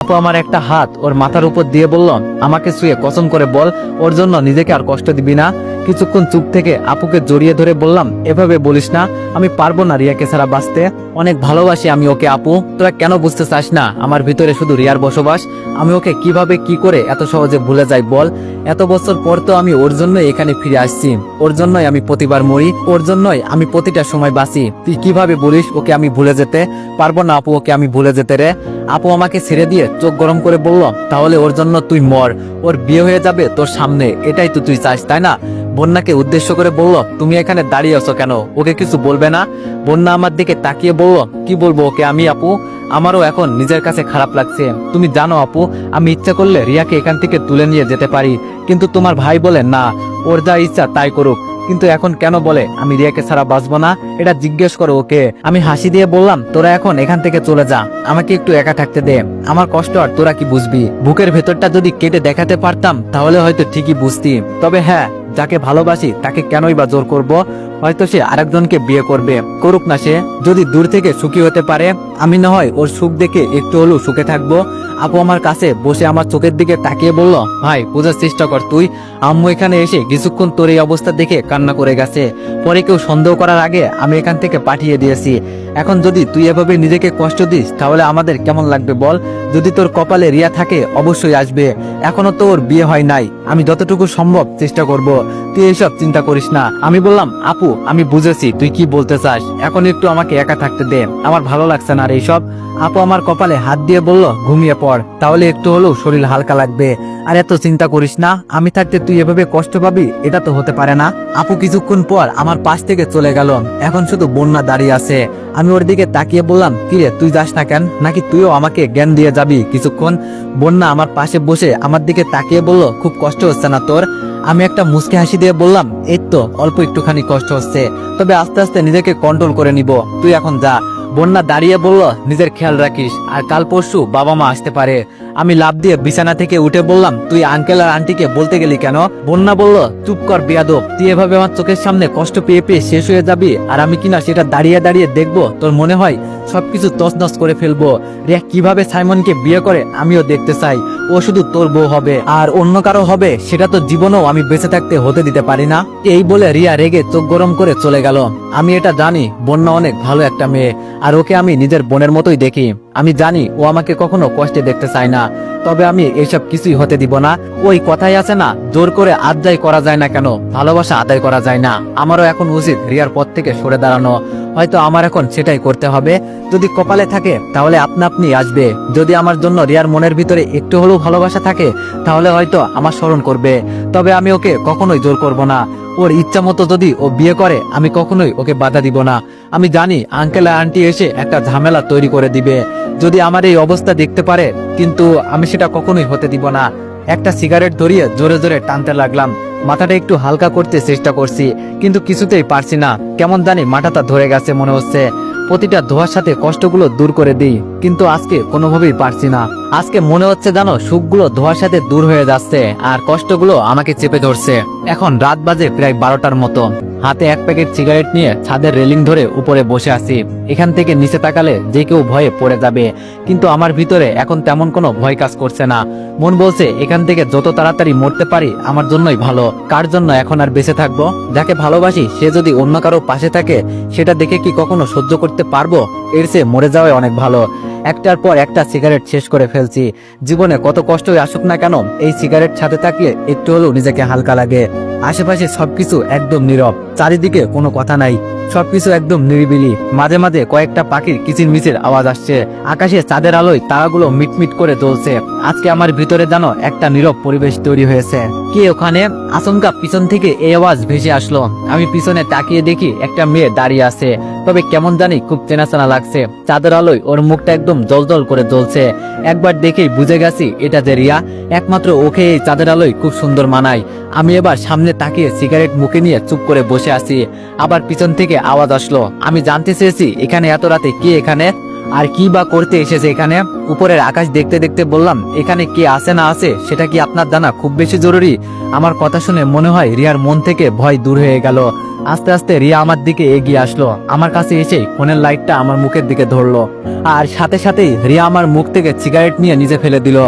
আপু আমার একটা হাত ওর মাথার উপর দিয়ে বলল, আমাকে শুয়ে কসম করে বল ওর জন্য নিজেকে আর কষ্ট দিবি না। কিছুক্ষণ চুপ থেকে আপুকে জড়িয়ে ধরে বললাম, এভাবে বলিস না, আমি পারবো না রিয়াকে ছাড়া বাঁচতে। অনেক ভালোবাসি আমি ওকে আপু, তোরা কেন বুঝতে চাস না আমার ভিতরে শুধু রিয়ার বসবাস। আমি ওকে কিভাবে কি করে এত সহজে ভুলে যাই বল। এত বছর পর তো আমি ওর জন্যই এখানে ফিরে আসছি, ওর জন্যই আমি প্রতিবার মরি, ওর জন্যই আমি প্রতিটা সময় বাঁচি। তুই কিভাবে বলিস ওকে আমি ভুলে যেতে পারবো না আপু, ওকে আমি ভুলে যেতে রে। আপু আমাকে ছেড়ে দিয়ে চোখ গরম করে বলল, তাহলে ওর জন্য তুই মর, ওর বিয়ে হয়ে যাবে তোর সামনে, এটাই তো তুই চাস তাই না। বন্যাকে উদ্দেশ্য করে বলল, তুমি এখানে দাঁড়িয়ে আছো কেন, ওকে কিছু বলবে না। বন্যা আমার দিকে তাকিয়ে বলল, কি বলবো ওকে আমি আপু, আমারও এখন নিজের কাছে খারাপ লাগছে। তুমি জানো আপু, আমি ইচ্ছা করলে রিয়াকে এখান থেকে তুলে নিয়ে যেতে পারি, কিন্তু তোমার ভাই বলে না, ওর যা ইচ্ছা তাই করুক। কিন্তু এখন কেন বলে আমি রিয়াকে ছাড়া বাঁচবো না, এটা জিজ্ঞেস করো ওকে। আমি হাসি দিয়ে বললাম, তোরা এখন এখান থেকে চলে যা, আমাকে একটু একা থাকতে দে। আমার কষ্ট আর তোরা কি বুঝবি, বুকের ভেতরটা যদি কেটে দেখাতে পারতাম তাহলে হয়তো ঠিকই বুঝতি। তবে হ্যাঁ, যাকে ভালোবাসি তাকে কেনই বা জোর করব। হয়তো সে আরেকজনকে বিয়ে করবে, করুক না সে, যদি দূর থেকে সুখী হতে পারে, আমি না হয় ওর সুখ দেখে একটু হলেও সুখে থাকবো। আপু আমার কাছে বসে আমার চোখের দিকে তাকিয়ে বলল, ভাই বোঝার চেষ্টা কর তুই, আম্মু এখানে এসে কিছুক্ষণ তোর এই অবস্থা দেখে কান্না করে গেছে, পরে কেউ সন্দেহ করার আগে আমি এখান থেকে পাঠিয়ে দিয়েছি। এখন যদি তুই এভাবে নিজেকে কষ্ট দিস তাহলে আমাদের কেমন লাগবে বল। যদি তোর কপালে রিয়া থাকে অবশ্যই আসবে, এখনো তো ওর বিয়ে হয় নাই, আমি যতটুকু সম্ভব চেষ্টা করব, তুই এসব চিন্তা করিস না। আমি বললাম, আপু আমি বুঝেছি তুই কি বলতে চাস, এখন একটু আমাকে একা থাকতে দে, আমার ভালো লাগছে না আর এইসব। আপু আমার কপালে হাত দিয়ে বলল, ঘুমিয়ে পড়, তাহলে একটু হলেও শরীর হালকা লাগবে। আর এত চিন্তা করিস না, আমি থাকতে তুই এভাবে কষ্ট পাবি, এটা তো হতে পারে না। আপু কিছুক্ষণ পর আমার পাশ থেকে চলে গেল, এখন শুধু বন্যা দাঁড়িয়ে আছে। আমি ওর দিকে তাকিয়ে বললাম, কিরে তুই যাস না কেন, নাকি তুইও আমাকে জ্ঞান দিয়ে যাবি কিছুক্ষণ। বন্যা আমার পাশে বসে আমার দিকে তাকিয়ে বলল, খুব কষ্ট হচ্ছে না তোর। আমি একটা মুচকি হাসি দিয়ে বললাম, এই তো অল্প একটুখানি কষ্ট হচ্ছে, তবে আস্তে আস্তে নিজেকে কন্ট্রোল করে নিব, তুই এখন যা। বন্যা দাঁড়িয়ে বলল, নিজের খেয়াল রাখিস, আর কাল পরশু বাবা মা আসতে পারে। আমি লাফ দিয়ে বিছানা থেকে উঠে বললাম, তুই আঙ্কেল আর আন্টিকে বলতে গেলি কেন। বন্যা বলল, চুপ কর বেয়াদব, তুই এভাবে আমার চোখের সামনে কষ্ট পেয়ে পেয়ে শেষ হয়ে যাবি, আর আমি কিনা সেটা দাঁড়িয়ে দাঁড়িয়ে দেখবো, তোর মনে হয় সবকিছু তছনছ করে ফেলবো। রিয়া কিভাবে সাইমনকে বিয়ে করে আমিও দেখতে চাই, ও শুধু তোর বউ হবে আর অন্য কারো হবে সেটা তো জীবনেও আমি বেঁচে থাকতে হতে দিতে পারি না। এই বলে রিয়া রেগে চোখ গরম করে চলে গেল। আমি এটা জানি বন্যা অনেক ভালো একটা মেয়ে, আর ওকে আমি নিজের বোনের মতোই দেখি। আমি জানি ও আমাকে কখনো কষ্টে দেখতে চায় না, তবে আমি এইসব কিছুই হতে দিব না। ওই কথাই আছে না, জোর করে আদায় করা যায় না কেন, ভালোবাসা আদায় করা যায় না। আমারও এখন উচিত রিয়ার পথ থেকে সরে দাঁড়ানো, হয়তো আমার এখন সেটাই করতে হবে। যদি কপালে থাকে তাহলে আপনা আপনি আসবে, যদি আমার জন্য রিয়ার মনের ভিতরে একটু হলেও ভালোবাসা থাকে তাহলে হয়তো আমার স্মরণ করবে। তবে আমি ওকে কখনোই জোর করব না, ওর ইচ্ছা মতো যদি ও বিয়ে করে আমি কখনোই ওকে বাধা দিব না। আমি জানি আঙ্কেল আর আন্টি এসে একটা ঝামেলা তৈরি করে দিবে যদি আমার এই অবস্থা দেখতে পারে, কিন্তু আমি সেটা কখনোই হতে দিব না। একটা সিগারেট ধরিয়ে জোরে জোরে টানতে লাগলাম, মাথাটা একটু হালকা করতে চেষ্টা করছি, কিন্তু কিছুতেই পারছি না, কেমন জানি মাথাটা ধরে গেছে মনে হচ্ছে। প্রতিটা ধোয়ার সাথে কষ্টগুলো দূর করে দিই, কিন্তু আজকে কোনোভাবেই পারছি না। আজকে মনে হচ্ছে জানো, সুখগুলো ধোয়ার সাথে দূর হয়ে যাচ্ছে আর কষ্টগুলো আমাকে চেপে ধরছে। এখন রাত বাজে প্রায় 12টার মতো, হাতে এক প্যাকেট সিগারেট নিয়ে ছাদের রেলিং ধরে উপরে বসে আছি। এখান থেকে নিচে তাকালে যে কেউ ভয়ে পড়ে যাবে, কিন্তু আমার ভিতরে এখন তেমন কোনো ভয় কাজ করছে না। মন বলছে এখান থেকে যত তাড়াতাড়ি মরতে পারি আমার জন্যই ভালো। কার জন্য এখন আর বেঁচে থাকবো, যাকে ভালোবাসি সে যদি অন্য কারো পাশে থাকে সেটা দেখে কি কখনো সহ্য করতে পারবো, এর চেয়ে মরে যাওয়াই অনেক ভালো। একটার পর একটা সিগারেট শেষ করে ফেলছি। জীবনে কত কষ্টই আসুক না কেন, এই সিগারেট সাথে থাকলে একটু হলেও নিজেকে হালকা লাগে। আশেপাশে সবকিছু একদম নীরব, চারিদিকে কোনো কথা নাই, সবকিছু একদম নিরিবিলি। মাঝে মাঝে কয়েকটা পাখির কিচির মিচির আওয়াজ আসছে, আকাশে চাঁদের আলোয় তারাগুলো মিটমিট করে জ্বলছে। আজকে আমার ভিতরে জানো একটা নীরব পরিবেশ তৈরি হয়েছে। কে ওখানে, আচমকা পিছন থেকে এই আওয়াজ ভেসে আসলো। আমি পিছনে তাকিয়ে দেখি একটা মেয়ে দাঁড়িয়ে আছে, তবে কেমন জানি খুব চেনা চেনা লাগছে। চাঁদের আলোয় ওর মুখটা একদম জলজল করে জ্বলছে। একবার দেখেই বুঝে গেছি এটা যে রিয়া, একমাত্র ওকে এই চাঁদের আলোয় খুব সুন্দর মানায়। আমি এবার সামনে তাকিয়ে সিগারেট মুখে নিয়ে চুপ করে বসে আছি। আবার পিছন থেকে আওয়াজ আসলো। আমি জানতে চেয়েছি এখানে এত রাতে কে এখানে। আর কি বা করতে এসেছে এখানে? উপরের আকাশ দেখতে দেখতে বললাম, এখানে কে আছে না আছে সেটা কি আপনার জানা খুব বেশি জরুরি? আমার কথা শুনে মনে হয় রিয়ার মন থেকে ভয় দূর হয়ে গেল। আস্তে আস্তে রিয়া আমার দিকে এগিয়ে আসলো, আমার কাছে এসে ফোনের লাইটটা আমার মুখের দিকে ধরলো, আর সাথে সাথেই রিয়া আমার মুখ থেকে সিগারেট নিয়ে নিচে ফেলে দিল।